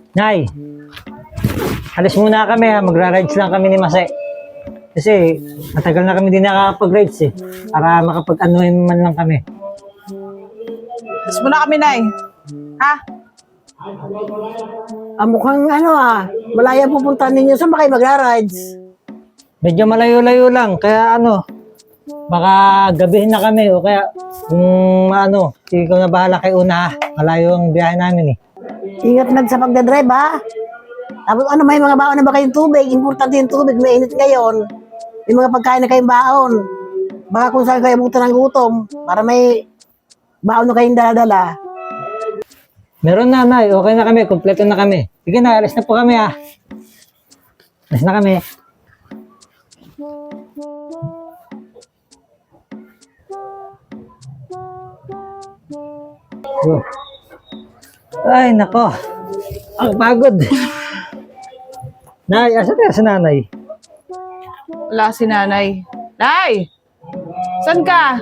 Nay, alis muna kami ha. Magra-rides lang kami ni Mase. Kasi matagal na kami din nakakapag-rides eh. Para makapag-anuhin man lang kami. Alis muna kami, Nay. Ha? Mukhang malaya pupunta ninyo. Saan ba kayo magra-rides? Medyo malayo-layo lang. Kaya baka gabihin na kami. O kaya ikaw na bahala kay Una ha. Malayo ang biyahe namin eh. Ingat lang sa pagdadrive, ha? Tapos may mga baon na ba kayong tubig? Importante yung tubig, mainit ngayon. May mga pagkain na kayong baon. Baka kung saan kayo buta ng gutom, para may baon na kayong daladala. Meron na, Nay. Okay na kami. Kompleto na kami. Sige na, alis na po kami ha. Alis na kami. Ay, nako. Ang pagod. Nay, asa tayo sa nanay? Wala si Nanay. Nay! Saan ka?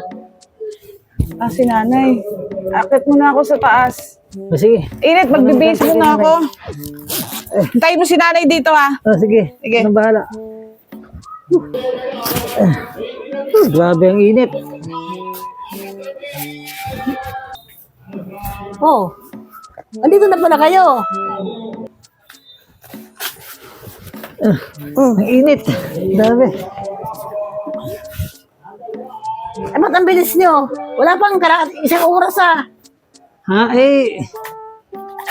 Si Nanay. Akit muna ako sa taas. O, sige. Init, magbibihis muna ako. Hintayin mo si Nanay dito, ha? O, sige. Sige. Anong bahala? Grabe ang init. Oh, andito na pala kayo. Ang init. Grabe. Ba't ang bilis nyo? Wala pang isang oras, ha? Ha,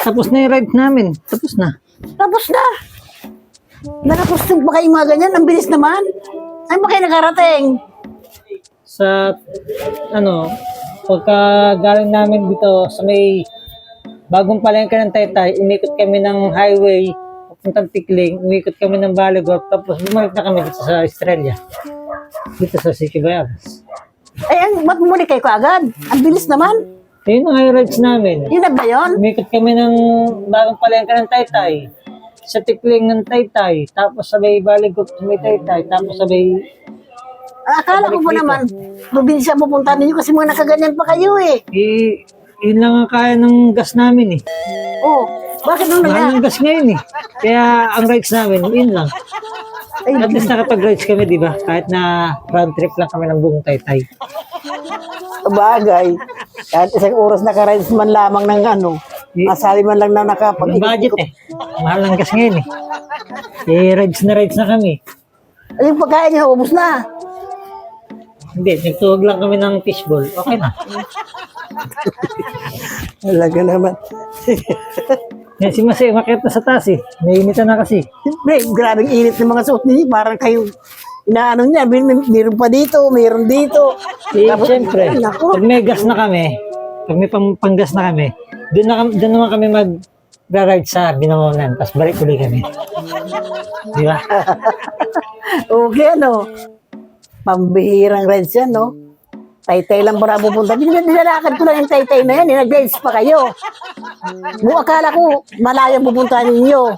tapos na yung ride namin. Tapos na. Tapos na. Nakapustog ba kayo mga ganyan? Ang bilis naman. Saan ba kayo nakarating? Sa, pagka galing namin dito sa may bagong palengke ng Taytay, umikot kami ng highway, papuntang Tikling, umikot kami ng Baligor, tapos bumalik na kami dito sa Estrella. Dito sa Siquibayabas. Ba't bumuli kayo kaagad? Ang bilis naman. Yun ang high rides namin. Yun na ba yun? Umikot kami ng bagong palengke ng Taytay, sa Tikling ng Taytay, tapos sa may Baligor sa may Taytay, tapos sa may... Akala ko po naman, probinsya pupunta ninyo kasi mga nakaganyan pa kayo eh. Yun lang ang kaya ng gas namin eh. Oh, bakit nung Mahal ng gas ngayon eh. Kaya ang rides namin, yun lang. At least nakapag-rides kami, di ba? Kahit na round trip lang kami ng buong Taytay. Bagay. Kahit isang oras nakarides man lamang ng masali man lang na nakapag... Yung budget eh. Mahal ng gas ngayon eh. Rides na kami. Yung pagkain niya, ubos na. Hindi, nagtuwag lang kami ng fishball. Okay na. Talaga naman. Yan si Masay, umakyat na sa taas eh. Nainitan na kasi. Siyempre, grabing init ng mga suot ninyo. Parang kayo, inaano niya, mayroon pa dito, mayroon dito. Siyempre, Naku. pag may gas na kami, pag may panggas na kami, doon naman kami mag-ride sa Binangonan, tapos balik ulit kami. Di ba? Okay, pambihirang rides yan, Taytay lang para pupunta. Nilalakad ko lang yung Taytay na yan. Nag-rides pa kayo. Akala ko, malayo pupunta ninyo.